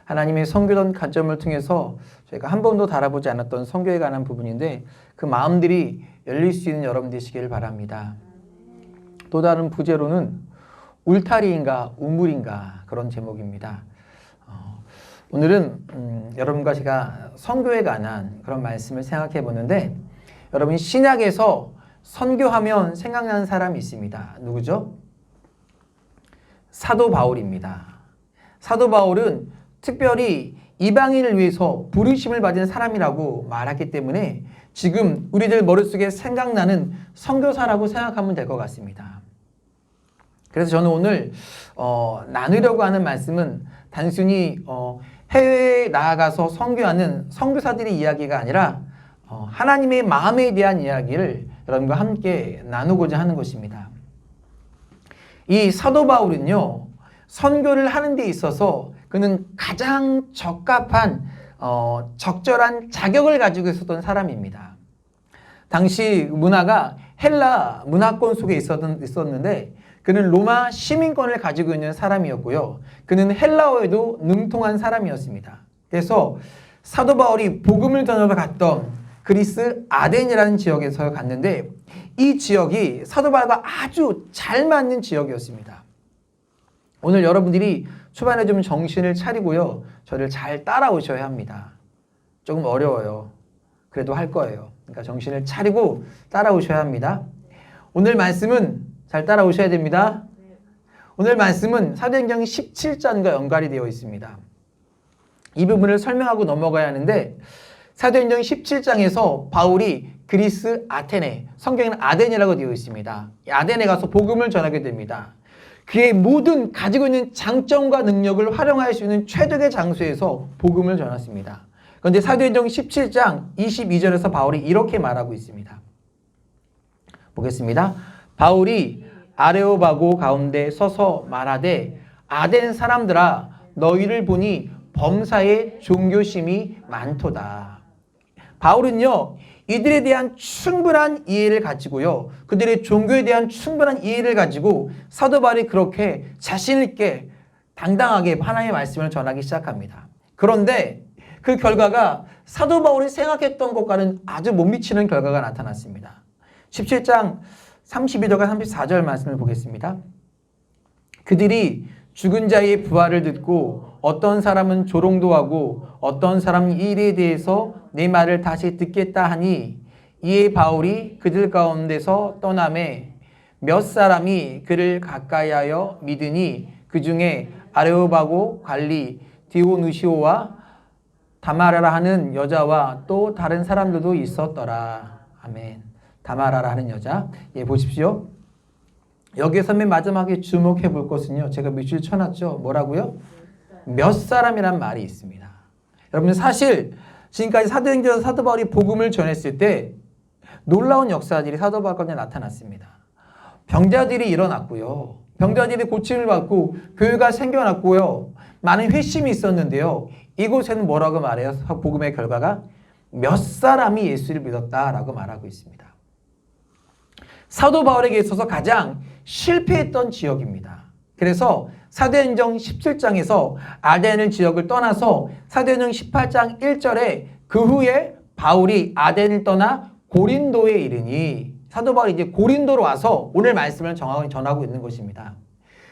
하나님의 선교던 관점을 통해서 저희가 한 번도 다뤄보지 않았던 선교에 관한 부분인데 그 마음들이 열릴 수 있는 여러분 되시기를 바랍니다. 또 다른 부제로는 울타리인가 우물인가 그런 제목입니다. 오늘은 여러분과 제가 선교에 관한 그런 말씀을 생각해 보는데 여러분 신약에서 선교하면 생각나는 사람이 있습니다. 누구죠? 사도 바울입니다. 사도 바울은 특별히 이방인을 위해서 부르심을 받은 사람이라고 말했기 때문에 지금 우리들 머릿속에 생각나는 선교사라고 생각하면 될 것 같습니다. 그래서 저는 오늘 나누려고 하는 말씀은 단순히 해외에 나아가서 선교하는 선교사들의 이야기가 아니라 하나님의 마음에 대한 이야기를 여러분과 함께 나누고자 하는 것입니다. 이 사도 바울은요, 선교를 하는 데 있어서 그는 가장 적합한 적절한 자격을 가지고 있었던 사람입니다. 당시 문화가 헬라 문화권 속에 있었는데 그는 로마 시민권을 가지고 있는 사람이었고요. 그는 헬라어에도 능통한 사람이었습니다. 그래서 사도 바울이 복음을 전하러 갔던 그리스 아덴이라는 지역에서 갔는데 이 지역이 사도 바울과 아주 잘 맞는 지역이었습니다. 오늘 여러분들이 초반에 좀 정신을 차리고요. 저를 잘 따라오셔야 합니다. 조금 어려워요. 그래도 할 거예요. 그러니까 정신을 차리고 따라오셔야 합니다. 오늘 말씀은 잘 따라오셔야 됩니다. 오늘 말씀은 사도행전 17장과 연관이 되어 있습니다. 이 부분을 설명하고 넘어가야 하는데 사도행전 17장에서 바울이 그리스 아테네, 성경에는 아덴이라고 되어 있습니다. 아덴에 가서 복음을 전하게 됩니다. 그의 모든 가지고 있는 장점과 능력을 활용할 수 있는 최적의 장소에서 복음을 전했습니다. 그런데 사도행전 17장 22절에서 바울이 이렇게 말하고 있습니다. 보겠습니다. 바울이 아레오바고 가운데 서서 말하되 아덴 사람들아 너희를 보니 범사에 종교심이 많도다. 바울은요 이들에 대한 충분한 이해를 가지고요 그들의 종교에 대한 충분한 이해를 가지고 사도 바울이 그렇게 자신 있게 당당하게 하나님의 말씀을 전하기 시작합니다. 그런데 그 결과가 사도 바울이 생각했던 것과는 아주 못 미치는 결과가 나타났습니다. 17장 32절과 34절 말씀을 보겠습니다. 그들이 죽은 자의 부활을 듣고 어떤 사람은 조롱도 하고 어떤 사람은 이 일에 대해서 내 말을 다시 듣겠다 하니 이에 바울이 그들 가운데서 떠나매 몇 사람이 그를 가까이하여 믿으니 그 중에 아레오바고 관리 디오누시오와 다마라라 하는 여자와 또 다른 사람들도 있었더라. 아멘. 다마라라 하는 여자. 예, 보십시오. 여기에서 맨 마지막에 주목해 볼 것은요. 제가 밑줄 쳐놨죠. 뭐라고요? 몇 사람이란 말이 있습니다. 여러분 사실 지금까지 사도행전에서 사도 바울이 복음을 전했을 때 놀라운 역사들이 사도 바울 가운데 나타났습니다. 병자들이 일어났고요. 병자들이 고침을 받고 교회가 생겨났고요. 많은 회심이 있었는데요. 이곳에는 뭐라고 말해요? 복음의 결과가 몇 사람이 예수를 믿었다라고 말하고 있습니다. 사도 바울에게 있어서 가장 실패했던 지역입니다. 그래서 사도행전 17장에서 아덴을 지역을 떠나서 사도행전 18장 1절에 그 후에 바울이 아덴을 떠나 고린도에 이르니 사도 바울이 이제 고린도로 와서 오늘 말씀을 전하고 있는 것입니다.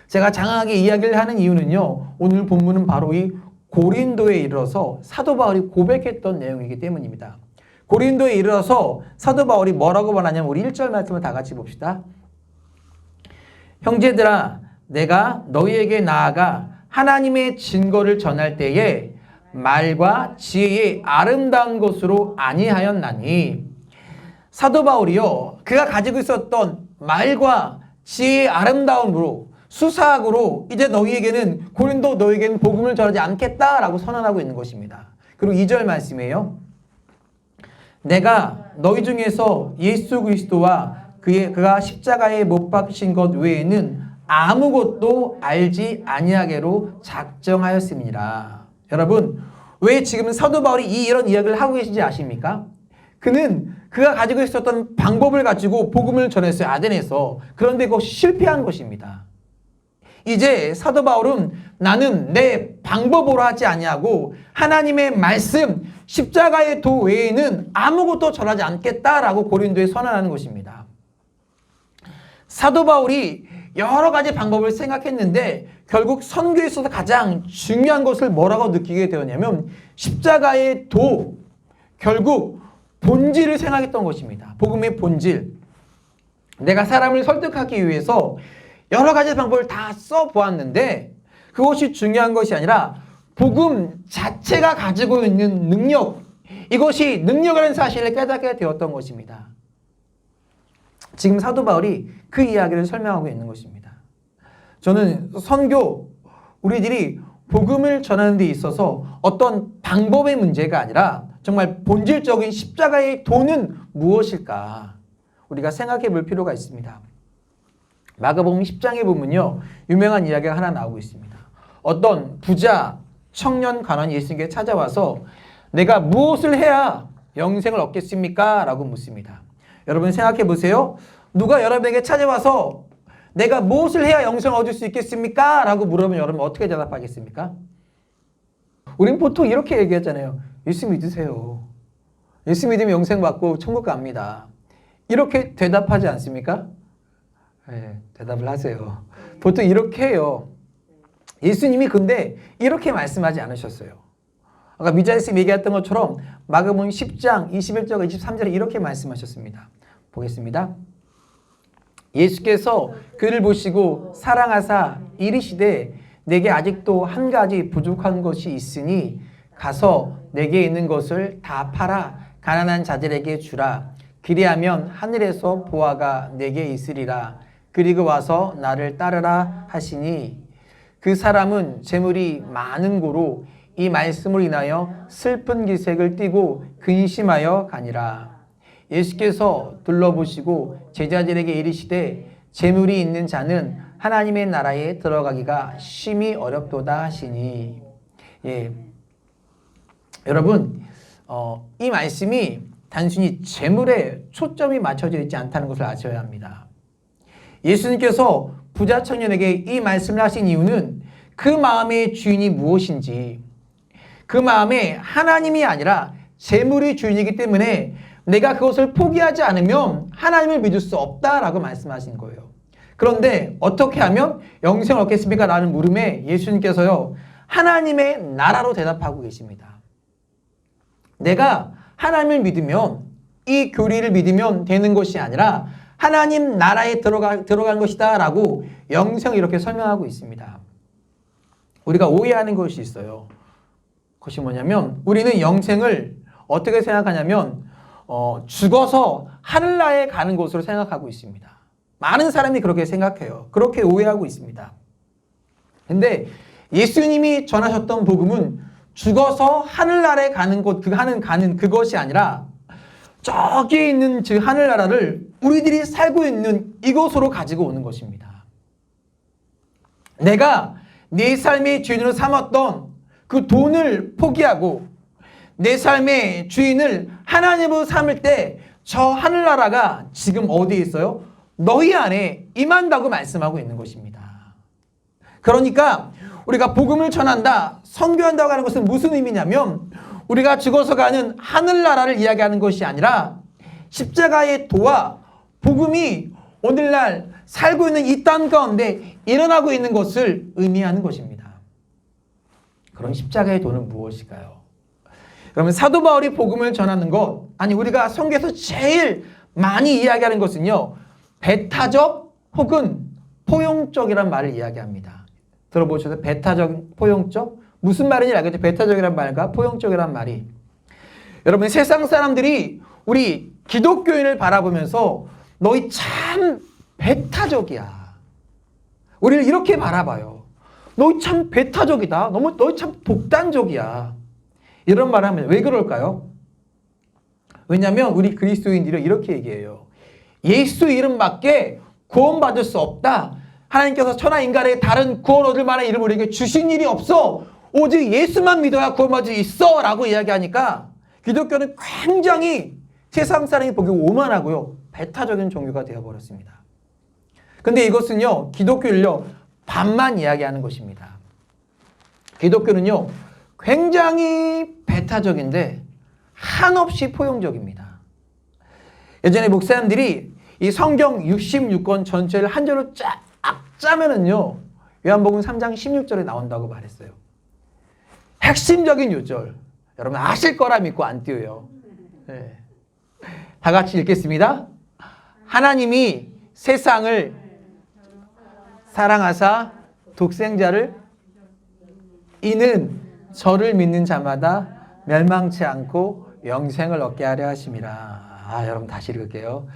제가 장황하게 이야기를 하는 이유는요. 오늘 본문은 바로 이 고린도에 이르러서 사도 바울이 고백했던 내용이기 때문입니다. 고린도에 이르러서 사도 바울이 뭐라고 말하냐면 우리 1절 말씀을 다 같이 봅시다. 형제들아 내가 너희에게 나아가 하나님의 증거를 전할 때에 말과 지혜의 아름다운 것으로 아니하였나니 사도 바울이요 그가 가지고 있었던 말과 지혜의 아름다움으로 수사학으로 이제 너희에게는 고린도 너희에게는 복음을 전하지 않겠다라고 선언하고 있는 것입니다. 그리고 2절 말씀이에요. 내가 너희 중에서 예수 그리스도와 그가 십자가에 못 박히신 것 외에는 아무것도 알지 아니하게로 작정하였습니다. 여러분 왜 지금 사도 바울이 이런 이야기를 하고 계신지 아십니까? 그가 가지고 있었던 방법을 가지고 복음을 전했어요. 아덴에서. 그런데 그것이 실패한 것입니다. 이제 사도 바울은 나는 내 방법으로 하지 아니하고 하나님의 말씀 십자가의 도 외에는 아무것도 전하지 않겠다라고 고린도에 선언하는 것입니다. 사도 바울이 여러 가지 방법을 생각했는데 결국 선교에 있어서 가장 중요한 것을 뭐라고 느끼게 되었냐면 십자가의 도, 결국 본질을 생각했던 것입니다. 복음의 본질. 내가 사람을 설득하기 위해서 여러 가지 방법을 다 써보았는데 그것이 중요한 것이 아니라 복음 자체가 가지고 있는 능력, 이것이 능력이라는 사실을 깨닫게 되었던 것입니다. 지금 사도 바울이 그 이야기를 설명하고 있는 것입니다. 저는 선교, 우리들이 복음을 전하는 데 있어서 어떤 방법의 문제가 아니라 정말 본질적인 십자가의 도는 무엇일까 우리가 생각해 볼 필요가 있습니다. 마가복음 10장에 보면요, 유명한 이야기가 하나 나오고 있습니다. 어떤 부자 청년 관원이 예수님께 찾아와서 내가 무엇을 해야 영생을 얻겠습니까? 라고 묻습니다. 여러분 생각해 보세요. 누가 여러분에게 찾아와서 내가 무엇을 해야 영생을 얻을 수 있겠습니까? 라고 물으면 여러분 어떻게 대답하겠습니까? 우린 보통 이렇게 얘기하잖아요. 예수 믿으세요. 예수 믿으면 영생 받고 천국 갑니다. 이렇게 대답하지 않습니까? 네, 대답을 하세요. 보통 이렇게 해요. 예수님이 근데 이렇게 말씀하지 않으셨어요. 아까 미자에서 얘기했던 것처럼 마가복음 10장 21절 23절에 이렇게 말씀하셨습니다. 보겠습니다. 예수께서 그를 보시고 사랑하사 이르시되 내게 아직도 한 가지 부족한 것이 있으니 가서 내게 있는 것을 다 팔아 가난한 자들에게 주라. 그리하면 하늘에서 보화가 내게 있으리라. 그리고 와서 나를 따르라 하시니 그 사람은 재물이 많은 고로 이 말씀을 인하여 슬픈 기색을 띠고 근심하여 가니라. 예수께서 둘러보시고 제자들에게 이르시되 재물이 있는 자는 하나님의 나라에 들어가기가 심히 어렵도다 하시니. 예, 여러분 이 말씀이 단순히 재물에 초점이 맞춰져 있지 않다는 것을 아셔야 합니다. 예수님께서 부자 청년에게 이 말씀을 하신 이유는 그 마음의 주인이 무엇인지, 그 마음에 하나님이 아니라 재물이 주인이기 때문에 내가 그것을 포기하지 않으면 하나님을 믿을 수 없다라고 말씀하신 거예요. 그런데 어떻게 하면 영생을 얻겠습니까? 라는 물음에 예수님께서요, 하나님의 나라로 대답하고 계십니다. 내가 하나님을 믿으면, 이 교리를 믿으면 되는 것이 아니라 하나님 나라에 들어간 것이다 라고 영생을 이렇게 설명하고 있습니다. 우리가 오해하는 것이 있어요. 그것이 뭐냐면 우리는 영생을 어떻게 생각하냐면 죽어서 하늘나라에 가는 것으로 생각하고 있습니다. 많은 사람이 그렇게 생각해요. 그렇게 오해하고 있습니다. 근데 예수님이 전하셨던 복음은 죽어서 하늘나라에 가는 곳, 가는 그것이 아니라 저기에 있는 그 하늘나라를 우리들이 살고 있는 이곳으로 가지고 오는 것입니다. 내가 내 삶의 주인으로 삼았던 그 돈을 포기하고 내 삶의 주인을 하나님으로 삼을 때 저 하늘나라가 지금 어디에 있어요? 너희 안에 임한다고 말씀하고 있는 것입니다. 그러니까 우리가 복음을 전한다, 선교한다고 하는 것은 무슨 의미냐면 우리가 죽어서 가는 하늘나라를 이야기하는 것이 아니라 십자가의 도와 복음이 오늘날 살고 있는 이 땅 가운데 일어나고 있는 것을 의미하는 것입니다. 그럼 십자가의 도는 무엇일까요? 그러면 사도 바울이 복음을 전하는 것, 아니 우리가 성경에서 제일 많이 이야기하는 것은요, 배타적 혹은 포용적이란 말을 이야기합니다. 들어보셔서 배타적, 포용적? 무슨 말인지 알겠죠? 배타적이란 말과 포용적이란 말이. 여러분 세상 사람들이 우리 기독교인을 바라보면서 너희 참 배타적이야. 우리를 이렇게 바라봐요. 너희 참 배타적이다. 너희 참 독단적이야. 이런 말을 하면 왜 그럴까요? 왜냐하면 우리 그리스도인들이 이렇게 얘기해요. 예수 이름밖에 구원받을 수 없다. 하나님께서 천하 인간에게 다른 구원 얻을 만한 이름을 우리에게 주신 일이 없어. 오직 예수만 믿어야 구원받을 수 있어 라고 이야기하니까 기독교는 굉장히 세상 사람이 보기 오만하고요, 배타적인 종교가 되어버렸습니다. 근데 이것은요, 기독교를요, 반만 이야기하는 것입니다. 기독교는요, 굉장히 배타적인데 한없이 포용적입니다. 예전에 목사님들이 이 성경 66권 전체를 한 절로 쫙 짜면은요, 요한복음 3장 16절에 나온다고 말했어요. 핵심적인 요절. 여러분 아실 거라 믿고 안 띄워요. 네. 다 같이 읽겠습니다. 하나님이 세상을 사랑하사 독생자를 이는 저를 믿는 자마다 멸망치 않고 영생을 얻게 하려 하심이라. 여러분 다시 읽을게요.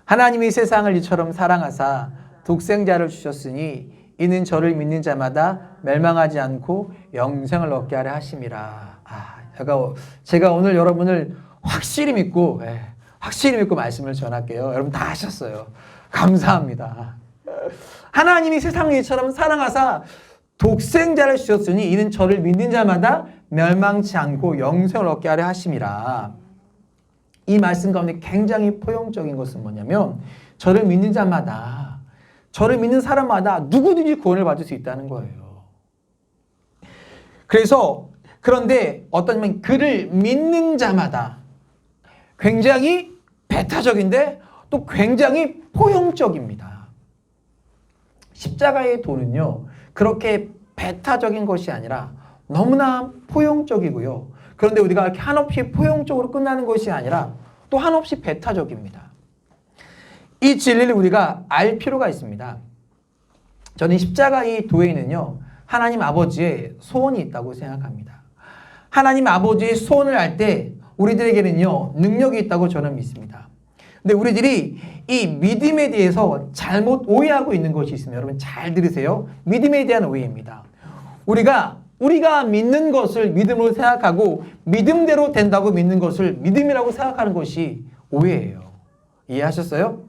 하나님이 세상을 이처럼 사랑하사 독생자를 주셨으니 이는 저를 믿는 자마다 멸망하지 않고 영생을 얻게 하려 하심이라. 제가 오늘 여러분을 확실히 믿고 말씀을 전할게요. 여러분 다 하셨어요. 감사합니다. 하나님이 세상을 이처럼 사랑하사 독생자를 주셨으니 이는 저를 믿는 자마다 멸망치 않고 영생을 얻게 하려 하심이라. 이 말씀 가운데 굉장히 포용적인 것은 뭐냐면 저를 믿는 자마다, 저를 믿는 사람마다 누구든지 구원을 받을 수 있다는 거예요. 그런데 어떤 그를 믿는 자마다 굉장히 배타적인데 또 굉장히 포용적입니다. 십자가의 도는요, 그렇게 배타적인 것이 아니라 너무나 포용적이고요. 그런데 우리가 이렇게 한없이 포용적으로 끝나는 것이 아니라 또 한없이 배타적입니다. 이 진리를 우리가 알 필요가 있습니다. 저는 십자가의 도에는요, 하나님 아버지의 소원이 있다고 생각합니다. 하나님 아버지의 소원을 알 때 우리들에게는요, 능력이 있다고 저는 믿습니다. 근데 우리들이 이 믿음에 대해서 잘못 오해하고 있는 것이 있습니다. 여러분 잘 들으세요. 믿음에 대한 오해입니다. 우리가 믿는 것을 믿음으로 생각하고 믿음대로 된다고 믿는 것을 믿음이라고 생각하는 것이 오해예요. 이해하셨어요?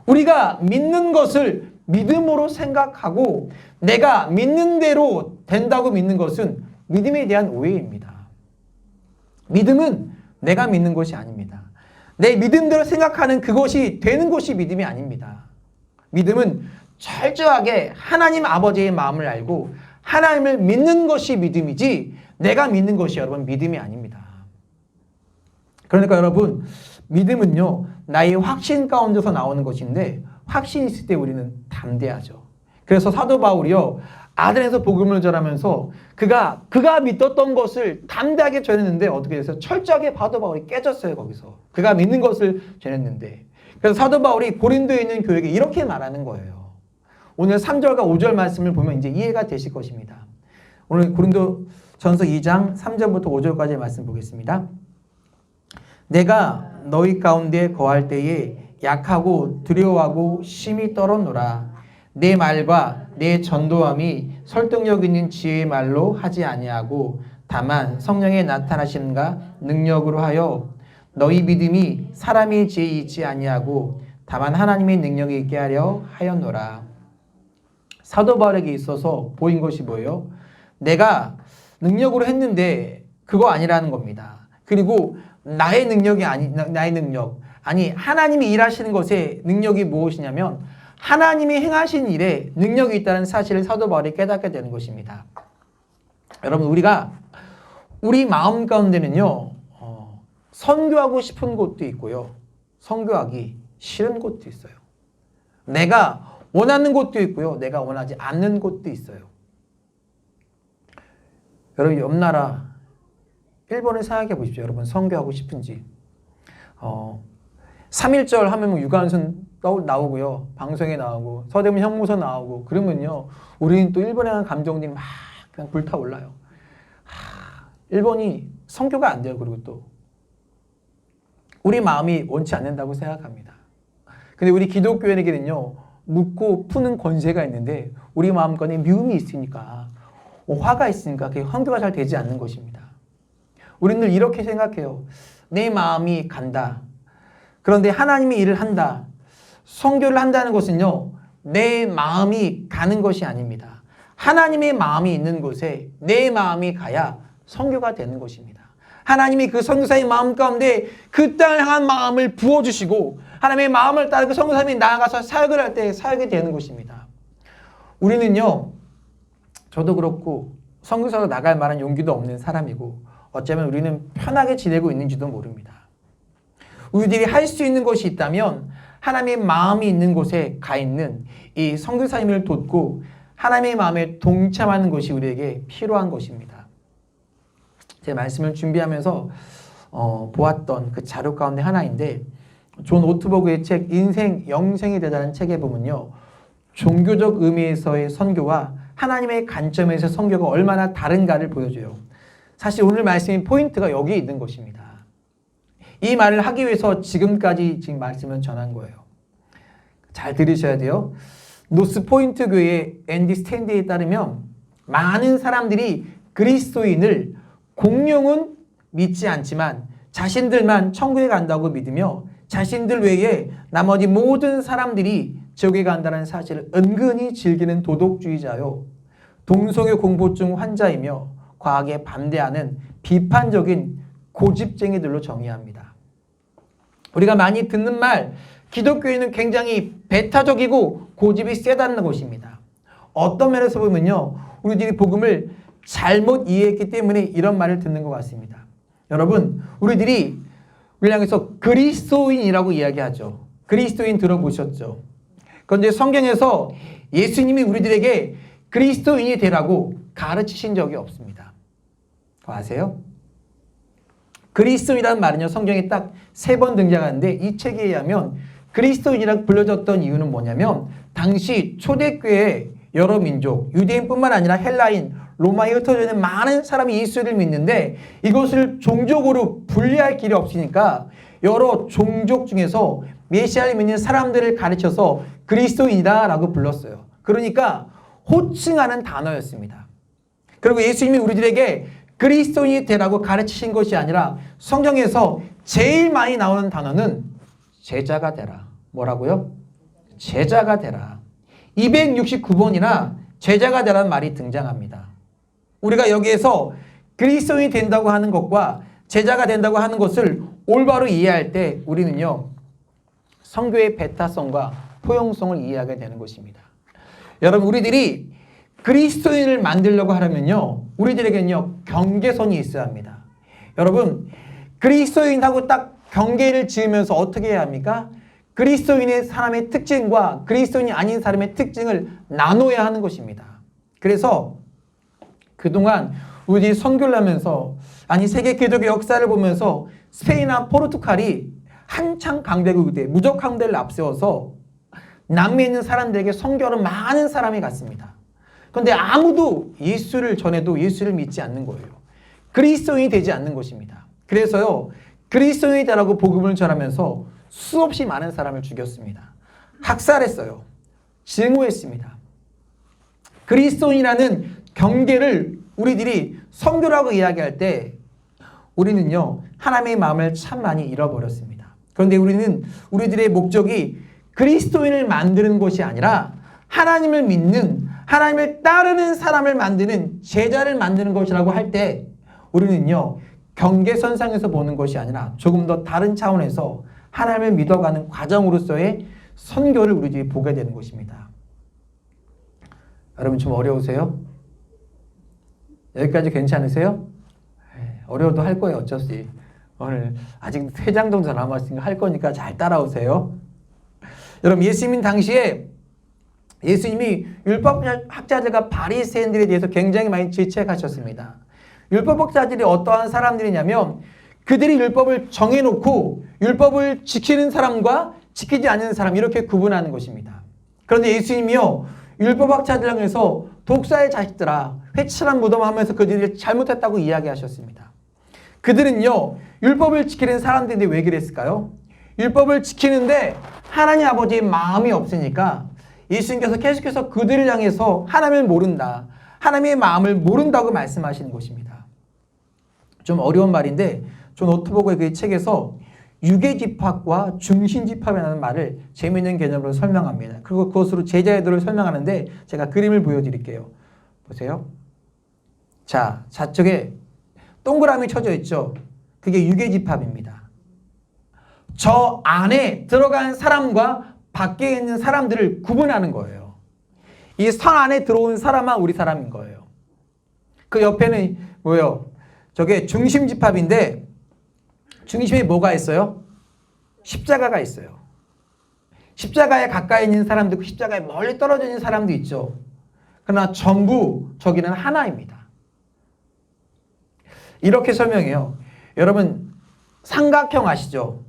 우리가 믿는 것을 믿음으로 생각하고 내가 믿는 대로 된다고 믿는 것은 믿음에 대한 오해입니다. 믿음은 내가 믿는 것이 아닙니다. 내 믿음대로 생각하는 그것이 되는 것이 믿음이 아닙니다. 믿음은 철저하게 하나님 아버지의 마음을 알고 하나님을 믿는 것이 믿음이지 내가 믿는 것이 여러분 믿음이 아닙니다. 그러니까 여러분 믿음은요 나의 확신 가운데서 나오는 것인데 확신이 있을 때 우리는 담대하죠. 그래서 사도 바울이요 아덴에서 복음을 전하면서 그가 믿었던 것을 담대하게 전했는데 어떻게 돼서 철저하게 사도 바울이 깨졌어요. 거기서 그가 믿는 것을 전했는데 그래서 사도 바울이 고린도에 있는 교회에게 이렇게 말하는 거예요. 오늘 3절과 5절 말씀을 보면 이제 이해가 되실 것입니다. 오늘 고린도전서 2장 3절부터 5절까지 말씀 보겠습니다. 내가 너희 가운데 거할 때에 약하고 두려워하고 심히 떨었노라. 내 말과 내 전도함이 설득력 있는 지혜의 말로 하지 아니하고 다만 성령의 나타나심과 능력으로 하여 너희 믿음이 사람의 지혜에 있지 아니하고 다만 하나님의 능력이 있게 하려 하였노라. 사도 바울에게 있어서 보인 것이 뭐예요? 내가 능력으로 했는데 그거 아니라는 겁니다. 그리고 나의 능력이 나의 능력 아니 하나님이 일하시는 것의 능력이 무엇이냐면 하나님이 행하신 일에 능력이 있다는 사실을 사도 바울이 깨닫게 되는 것입니다. 여러분 우리 마음 가운데는요 선교하고 싶은 곳도 있고요 선교하기 싫은 곳도 있어요. 내가 원하는 곳도 있고요 내가 원하지 않는 곳도 있어요. 여러분 옆 나라 일본을 생각해 보십시오. 여러분 선교하고 싶은지 3.1절 하면 유관순 나오고요 방송에 나오고 서대문 형무소 나오고 그러면요 우리는 또 일본에 대한 감정들이 막 그냥 불타올라요. 일본이 선교가 안 돼요. 그리고 또 우리 마음이 원치 않는다고 생각합니다. 근데 우리 기독교인에게는요 묻고 푸는 권세가 있는데 우리 마음권에 미움이 있으니까 화가 있으니까 그게 선교가 잘 되지 않는 것입니다. 우리는 늘 이렇게 생각해요. 내 마음이 간다. 그런데 하나님이 일을 한다. 선교를 한다는 것은요. 내 마음이 가는 것이 아닙니다. 하나님의 마음이 있는 곳에 내 마음이 가야 선교가 되는 것입니다. 하나님이 그 선교사의 마음 가운데 그 땅을 향한 마음을 부어주시고 하나님의 마음을 따라 그 선교사님이 나아가서 사역을 할 때 사역이 되는 것입니다. 우리는요, 저도 그렇고 선교사로 나갈 만한 용기도 없는 사람이고 어쩌면 우리는 편하게 지내고 있는지도 모릅니다. 우리들이 할 수 있는 것이 있다면 하나님의 마음이 있는 곳에 가 있는 이 선교사님을 돕고 하나님의 마음에 동참하는 것이 우리에게 필요한 것입니다. 제 말씀을 준비하면서 보았던 그 자료 가운데 하나인데 존 오트버그의 책 인생 영생이 되다는 책에 보면요, 종교적 의미에서의 선교와 하나님의 관점에서 선교가 얼마나 다른가를 보여줘요. 사실 오늘 말씀의 포인트가 여기 있는 것입니다. 이 말을 하기 위해서 지금까지 지금 말씀을 전한 거예요. 잘 들으셔야 돼요. 노스포인트 교회 앤디 스탠디에 따르면 많은 사람들이 그리스도인을 공룡은 믿지 않지만 자신들만 천국에 간다고 믿으며 자신들 외에 나머지 모든 사람들이 지옥에 간다는 사실을 은근히 즐기는 도덕주의자요, 동성애 공포증 환자이며 과학에 반대하는 비판적인 고집쟁이들로 정의합니다. 우리가 많이 듣는 말, 기독교인은 굉장히 배타적이고 고집이 세다는 것입니다. 어떤 면에서 보면요, 우리들이 복음을 잘못 이해했기 때문에 이런 말을 듣는 것 같습니다. 여러분, 우리들이 우리를 향해서 그리스도인이라고 이야기하죠. 그리스도인 들어보셨죠? 그런데 성경에서 예수님이 우리들에게 그리스도인이 되라고 가르치신 적이 없습니다. 그거 아세요? 그리스도인이라는 말은요, 성경에 딱 3번 등장하는데 이 책에 의하면 그리스도인이라고 불려졌던 이유는 뭐냐면 당시 초대교회 여러 민족, 유대인뿐만 아니라 헬라인, 로마에 흩어져 있는 많은 사람이 예수를 믿는데 이것을 종족으로 분리할 길이 없으니까 여러 종족 중에서 메시아를 믿는 사람들을 가르쳐서 그리스도인이다라고 불렀어요. 그러니까 호칭하는 단어였습니다. 그리고 예수님이 우리들에게 그리스도인이 되라고 가르치신 것이 아니라 성경에서 제일 많이 나오는 단어는 제자가 되라. 뭐라고요? 제자가 되라. 269번이나 제자가 되라는 말이 등장합니다. 우리가 여기에서 그리스도인이 된다고 하는 것과 제자가 된다고 하는 것을 올바로 이해할 때 우리는요, 선교의 배타성과 포용성을 이해하게 되는 것입니다. 여러분, 우리들이 그리스도인을 만들려고 하려면요, 우리들에게는요, 경계선이 있어야 합니다. 여러분, 그리스도인하고 딱 경계를 지으면서 어떻게 해야 합니까? 그리스도인의 사람의 특징과 그리스도인이 아닌 사람의 특징을 나눠야 하는 것입니다. 그래서 그동안 우리들이 선교를 하면서, 아니 세계 기독교 역사를 보면서 스페인이나 포르투갈이 한창 강대국 때 무적 항대를 앞세워서 남미에 있는 사람들에게 선교하러 많은 사람이 갔습니다. 그런데 아무도 예수를 전해도 예수를 믿지 않는 거예요. 그리스도인이 되지 않는 것입니다. 그래서요, 그리스도인이다라고 복음을 전하면서 수없이 많은 사람을 죽였습니다. 학살했어요. 증오했습니다. 그리스도인이라는 경계를 우리들이 선교라고 이야기할 때 우리는요, 하나님의 마음을 참 많이 잃어버렸습니다. 그런데 우리들의 목적이 그리스도인을 만드는 것이 아니라 하나님을 믿는, 하나님을 따르는 사람을 만드는, 제자를 만드는 것이라고 할 때 우리는요, 경계선상에서 보는 것이 아니라 조금 더 다른 차원에서 하나님을 믿어가는 과정으로서의 선교를 우리들이 보게 되는 것입니다. 여러분, 좀 어려우세요? 여기까지 괜찮으세요? 어려워도 할 거예요. 어쩔 수 없이. 오늘 아직 3장 정도 남았으니까 할 거니까 잘 따라오세요. 여러분, 예수님 당시에 예수님이 율법학자들과 바리새인들에 대해서 굉장히 많이 질책하셨습니다. 율법학자들이 어떠한 사람들이냐면 그들이 율법을 정해놓고 율법을 지키는 사람과 지키지 않는 사람 이렇게 구분하는 것입니다. 그런데 예수님이요, 율법학자들 향해서 독사의 자식들아, 회칠한 무덤하면서 그들이 잘못했다고 이야기하셨습니다. 그들은요, 율법을 지키는 사람들인데 왜 그랬을까요? 율법을 지키는데 하나님 아버지의 마음이 없으니까 예수님께서 계속해서 그들을 향해서 하나님을 모른다, 하나님의 마음을 모른다고 말씀하시는 것입니다. 좀 어려운 말인데 존 오트버그의 그 책에서 유계집합과 중심집합이라는 말을 재미있는 개념으로 설명합니다. 그리고 그것으로 제자애들을 설명하는데 제가 그림을 보여드릴게요. 보세요. 자, 좌측에 동그라미 쳐져 있죠. 그게 유계집합입니다. 저 안에 들어간 사람과 밖에 있는 사람들을 구분하는 거예요. 이 선 안에 들어온 사람만 우리 사람인 거예요. 그 옆에는 뭐예요? 저게 중심집합인데 중심에 뭐가 있어요? 십자가가 있어요. 십자가에 가까이 있는 사람도 있고 십자가에 멀리 떨어져 있는 사람도 있죠. 그러나 전부 저기는 하나입니다. 이렇게 설명해요. 여러분 삼각형 아시죠?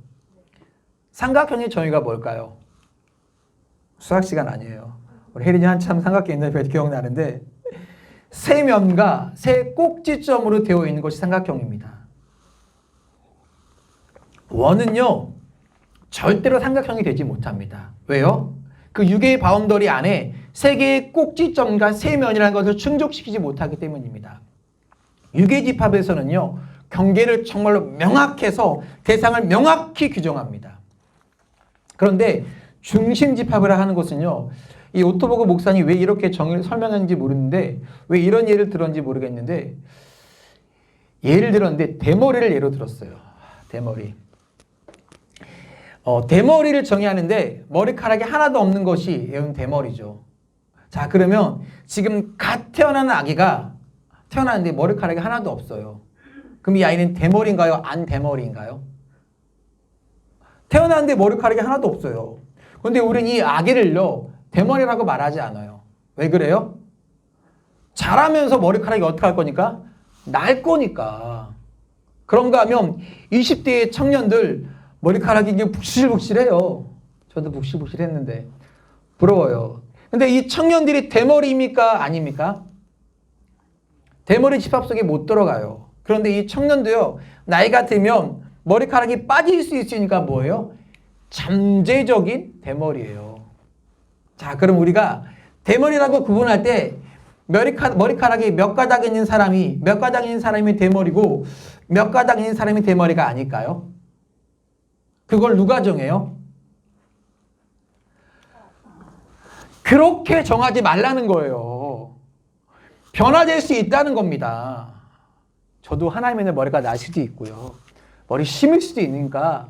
삼각형의 정의가 뭘까요? 수학 시간 아니에요. 우리 혜린이 한참 삼각형 옛날에 기억나는데 세 면과 세 꼭지점으로 되어 있는 것이 삼각형입니다. 원은요 절대로 삼각형이 되지 못합니다. 왜요? 그 6개의 바운더리 안에 세 개의 꼭지점과 세 면이라는 것을 충족시키지 못하기 때문입니다. 6개 집합에서는요 경계를 정말로 명확해서 대상을 명확히 규정합니다. 그런데 중심 집합을 하는 것은요 이 오토버그 목사님 왜 이렇게 정의를 설명하는지 모르는데 왜 이런 예를 들었는지 모르겠는데 예를 들었는데 대머리를 예로 들었어요. 대머리. 대머리를 정의하는데 머리카락이 하나도 없는 것이 대머리죠. 자 그러면 지금 갓 태어난 아기가 태어났는데 머리카락이 하나도 없어요. 그럼 이 아이는 대머리인가요? 안 대머리인가요? 태어났는데 머리카락이 하나도 없어요. 그런데 우리는 이 아기를요 대머리라고 말하지 않아요. 왜 그래요? 자라면서 머리카락이 어떻게 할 거니까? 날 거니까. 그런가 하면 20대의 청년들 머리카락이 그냥 북실북실해요. 저도 북실북실했는데 부러워요. 근데 이 청년들이 대머리입니까? 아닙니까? 대머리 집합 속에 못 들어가요. 그런데 이 청년도요 나이가 들면 머리카락이 빠질 수 있으니까 뭐예요? 잠재적인 대머리예요. 자 그럼 우리가 대머리라고 구분할 때 머리카락이 몇 가닥 있는 사람이 몇 가닥 있는 사람이 대머리고 몇 가닥 있는 사람이 대머리가 아닐까요? 그걸 누가 정해요? 그렇게 정하지 말라는 거예요. 변화될 수 있다는 겁니다. 저도 하나님의 머리가 날 수도 있고요. 머리 심을 수도 있으니까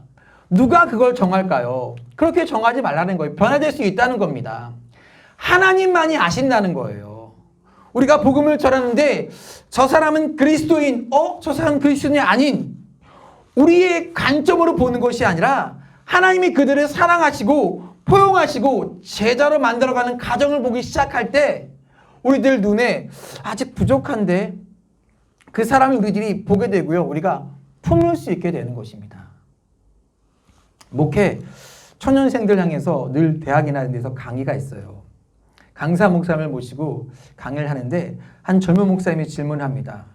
누가 그걸 정할까요? 그렇게 정하지 말라는 거예요. 변화될 수 있다는 겁니다. 하나님만이 아신다는 거예요. 우리가 복음을 전하는데 저 사람은 그리스도인, 저 사람은 그리스도인이 아닌 우리의 관점으로 보는 것이 아니라 하나님이 그들을 사랑하시고 포용하시고 제자로 만들어가는 가정을 보기 시작할 때 우리들 눈에 아직 부족한데 그 사람을 우리들이 보게 되고요. 우리가 품을 수 있게 되는 것입니다. 목회 초년생들 향해서 늘 대학이나 이런 데서 강의가 있어요. 강사 목사님을 모시고 강의를 하는데 한 젊은 목사님이 질문합니다.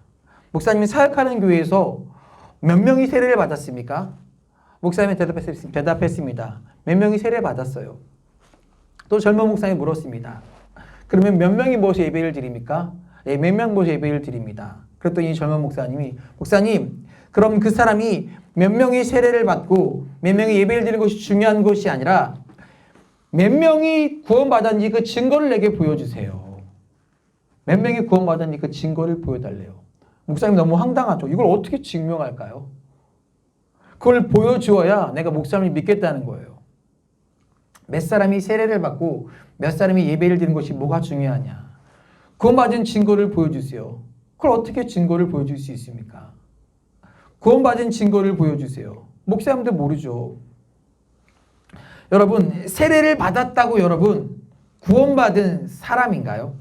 목사님이 사역하는 교회에서 몇 명이 세례를 받았습니까? 목사님이 대답했습니다. 몇 명이 세례를 받았어요. 또 젊은 목사님이 물었습니다. 그러면 몇 명이 모여서 예배를 드립니까? 네, 몇 명 모여서 예배를 드립니다. 그랬더니 이 젊은 목사님이 목사님 그럼 그 사람이 몇 명이 세례를 받고 몇 명이 예배를 드리는 것이 중요한 것이 아니라 몇 명이 구원받았는지 그 증거를 내게 보여주세요. 몇 명이 구원받았는지 그 증거를 보여달래요. 목사님 너무 황당하죠. 이걸 어떻게 증명할까요? 그걸 보여주어야 내가 목사님을 믿겠다는 거예요. 몇 사람이 세례를 받고 몇 사람이 예배를 드리는 것이 뭐가 중요하냐. 구원받은 증거를 보여주세요. 그걸 어떻게 증거를 보여줄 수 있습니까? 구원받은 증거를 보여주세요. 목사님도 모르죠. 여러분 세례를 받았다고 여러분 구원받은 사람인가요?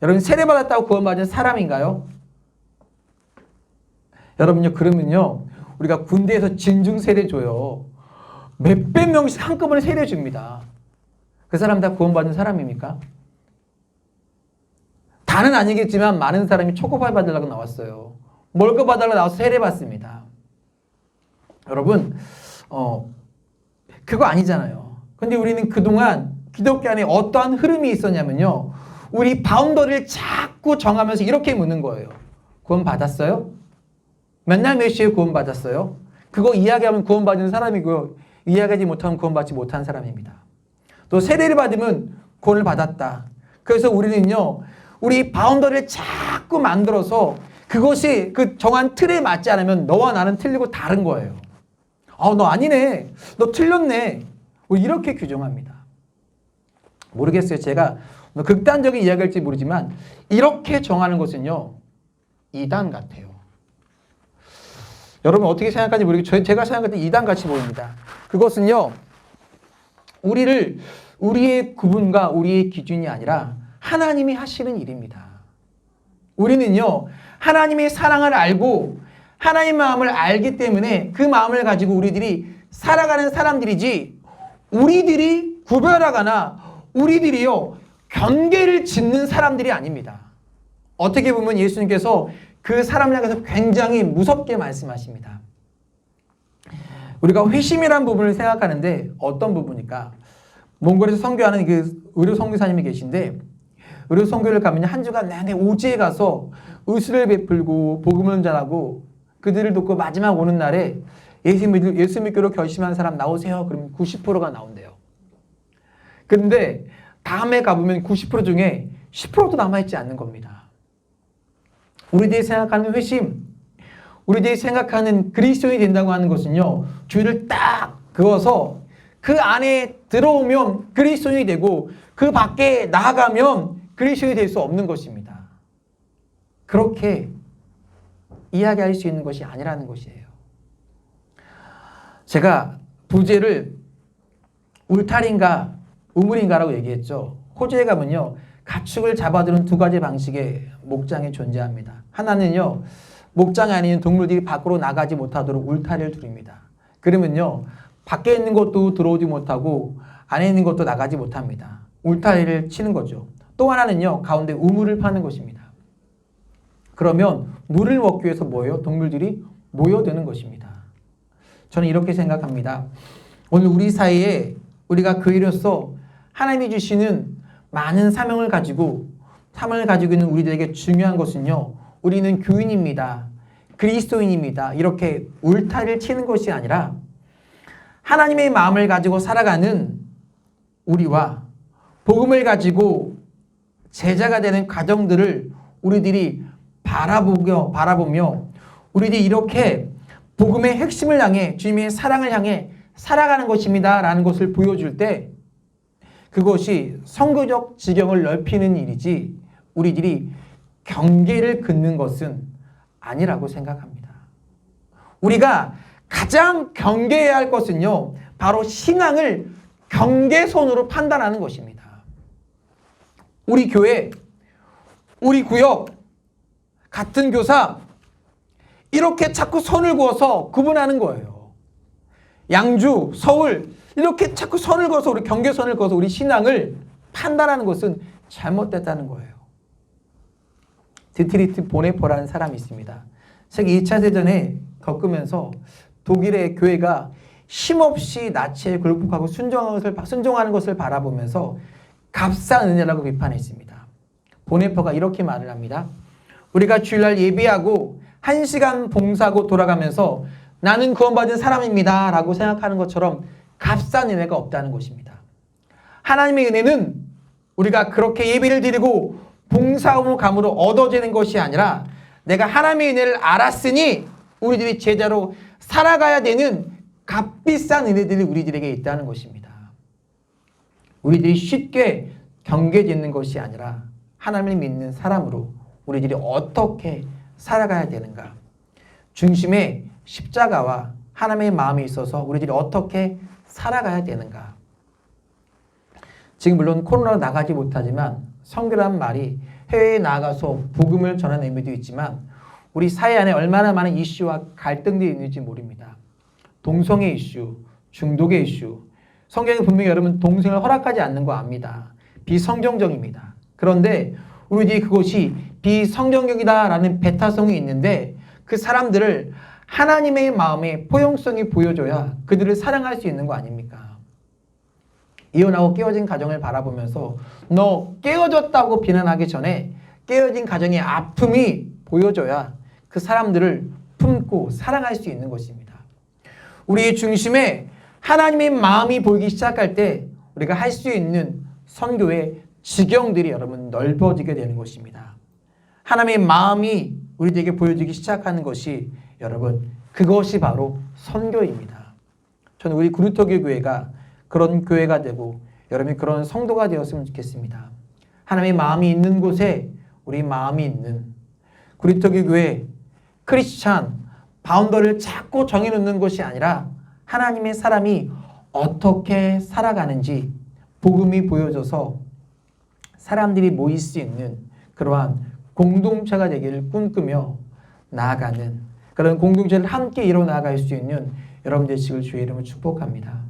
여러분 세례 받았다고 구원받은 사람인가요? 여러분요 그러면요 우리가 군대에서 진중 세례 줘요. 몇백 명씩 한꺼번에 세례 줍니다. 그 사람 다 구원받은 사람입니까? 다는 아니겠지만 많은 사람이 초코파이 받으려고 나왔어요. 월급 받으려고 나와서 세례 받습니다. 여러분 그거 아니잖아요. 근데 우리는 그동안 기독교 안에 어떠한 흐름이 있었냐면요. 우리 바운더리를 자꾸 정하면서 이렇게 묻는 거예요. 구원 받았어요? 몇 날 몇 시에 구원 받았어요? 그거 이야기하면 구원 받은 사람이고요. 이야기하지 못하면 구원 받지 못한 사람입니다. 또 세례를 받으면 구원을 받았다. 그래서 우리는요. 우리 바운더리를 자꾸 만들어서 그것이 그 정한 틀에 맞지 않으면 너와 나는 틀리고 다른 거예요. 너 아니네. 너 틀렸네. 이렇게 규정합니다. 모르겠어요. 제가 극단적인 이야기일지 모르지만 이렇게 정하는 것은요, 이단 같아요. 여러분 어떻게 생각하는지 모르겠지만 제가 생각할 때 이단 같이 보입니다. 그것은요, 우리의 구분과 우리의 기준이 아니라 하나님이 하시는 일입니다. 우리는요, 하나님의 사랑을 알고 하나님의 마음을 알기 때문에 그 마음을 가지고 우리들이 살아가는 사람들이지, 우리들이 구별하거나 우리들이요 경계를 짓는 사람들이 아닙니다. 어떻게 보면 예수님께서 그 사람을 향해서 굉장히 무섭게 말씀하십니다. 우리가 회심이라는 부분을 생각하는데 어떤 부분일까? 몽골에서 선교하는 그 의료 선교사님이 계신데, 의료 선교를 가면 한 주간 내내 오지에 가서 의술을 베풀고 복음을 전하고 그들을 돕고 마지막 오는 날에 예수 믿기로 결심한 사람 나오세요. 그러면 90%가 나온대요. 그런데 다음에 가보면 90% 중에 10%도 남아있지 않는 겁니다. 우리들이 생각하는 회심, 우리들이 생각하는 그리스도인이 된다고 하는 것은요, 주를 딱 그어서 그 안에 들어오면 그리스도인이 되고 그 밖에 나아가면 그리스도인이 될 수 없는 것입니다. 그렇게 이야기할 수 있는 것이 아니라는 것이에요. 제가 부제를 울타리인가 우물인가라고 얘기했죠. 호주에 가면요, 가축을 잡아두는 두 가지 방식의 목장이 존재합니다. 하나는요, 목장이 아닌 동물들이 밖으로 나가지 못하도록 울타리를 두릅니다. 그러면요, 밖에 있는 것도 들어오지 못하고 안에 있는 것도 나가지 못합니다. 울타리를 치는 거죠. 또 하나는요, 가운데 우물을 파는 것입니다. 그러면 물을 먹기 위해서 뭐예요? 동물들이 모여드는 것입니다. 저는 이렇게 생각합니다. 오늘 우리 사이에 우리가 교회로서 하나님이 주시는 많은 사명을 가지고 있는 우리들에게 중요한 것은요, 우리는 교인입니다. 그리스도인입니다. 이렇게 울타리를 치는 것이 아니라 하나님의 마음을 가지고 살아가는 우리와 복음을 가지고 제자가 되는 가정들을 우리들이 바라보며 우리들이 이렇게 복음의 핵심을 향해, 주님의 사랑을 향해 살아가는 것입니다 라는 것을 보여줄 때, 그것이 선교적 지경을 넓히는 일이지 우리들이 경계를 긋는 것은 아니라고 생각합니다. 우리가 가장 경계해야 할 것은요, 바로 신앙을 경계선으로 판단하는 것입니다. 우리 교회, 우리 구역, 같은 교사, 이렇게 자꾸 선을 그어서 구분하는 거예요. 양주, 서울, 이렇게 자꾸 선을 그어서, 우리 경계선을 그어서 우리 신앙을 판단하는 것은 잘못됐다는 거예요. 디트리트 보네퍼라는 사람이 있습니다. 세계 2차 대전에 겪으면서 독일의 교회가 힘없이 나치에 굴복하고 순종하는 것을 바라보면서 값싼 은혜라고 비판했습니다. 보네퍼가 이렇게 말을 합니다. 우리가 주일날 예배하고 1시간 봉사하고 돌아가면서 나는 구원받은 사람입니다 라고 생각하는 것처럼 값싼 은혜가 없다는 것입니다. 하나님의 은혜는 우리가 그렇게 예배를 드리고 봉사함으로 감으로 얻어지는 것이 아니라, 내가 하나님의 은혜를 알았으니 우리들이 제자로 살아가야 되는 값비싼 은혜들이 우리들에게 있다는 것입니다. 우리들이 쉽게 경계 짓는 것이 아니라 하나님을 믿는 사람으로 우리들이 어떻게 살아가야 되는가, 중심에 십자가와 하나님의 마음이 있어서 우리들이 어떻게 살아가야 되는가. 지금 물론 코로나로 나가지 못하지만 선교라는 말이 해외에 나가서 복음을 전하는 의미도 있지만 우리 사회 안에 얼마나 많은 이슈와 갈등들이 있는지 모릅니다. 동성애 이슈, 중독의 이슈. 성경에 분명히 여러분 동성을 허락하지 않는 거 압니다. 비성경적입니다. 그런데 우리들이 그것이 비성경적이다라는 배타성이 있는데, 그 사람들을 하나님의 마음의 포용성이 보여줘야 그들을 사랑할 수 있는 거 아닙니까? 이혼하고 깨어진 가정을 바라보면서 너 깨어졌다고 비난하기 전에 깨어진 가정의 아픔이 보여줘야 그 사람들을 품고 사랑할 수 있는 것입니다. 우리의 중심에 하나님의 마음이 보이기 시작할 때 우리가 할 수 있는 선교의 지경들이 여러분 넓어지게 되는 것입니다. 하나님의 마음이 우리에게 보여지기 시작하는 것이 여러분, 그것이 바로 선교입니다. 저는 우리 그루터기 교회가 그런 교회가 되고 여러분이 그런 성도가 되었으면 좋겠습니다. 하나님의 마음이 있는 곳에 우리 마음이 있는 그리스도교 교회 크리스찬 바운더를 자꾸 정해놓는 것이 아니라 하나님의 사람이 어떻게 살아가는지 복음이 보여줘서 사람들이 모일 수 있는 그러한 공동체가 되기를 꿈꾸며 나아가는 그런 공동체를 함께 이뤄나갈 수 있는 여러분 되시길 주의 이름으로 축복합니다.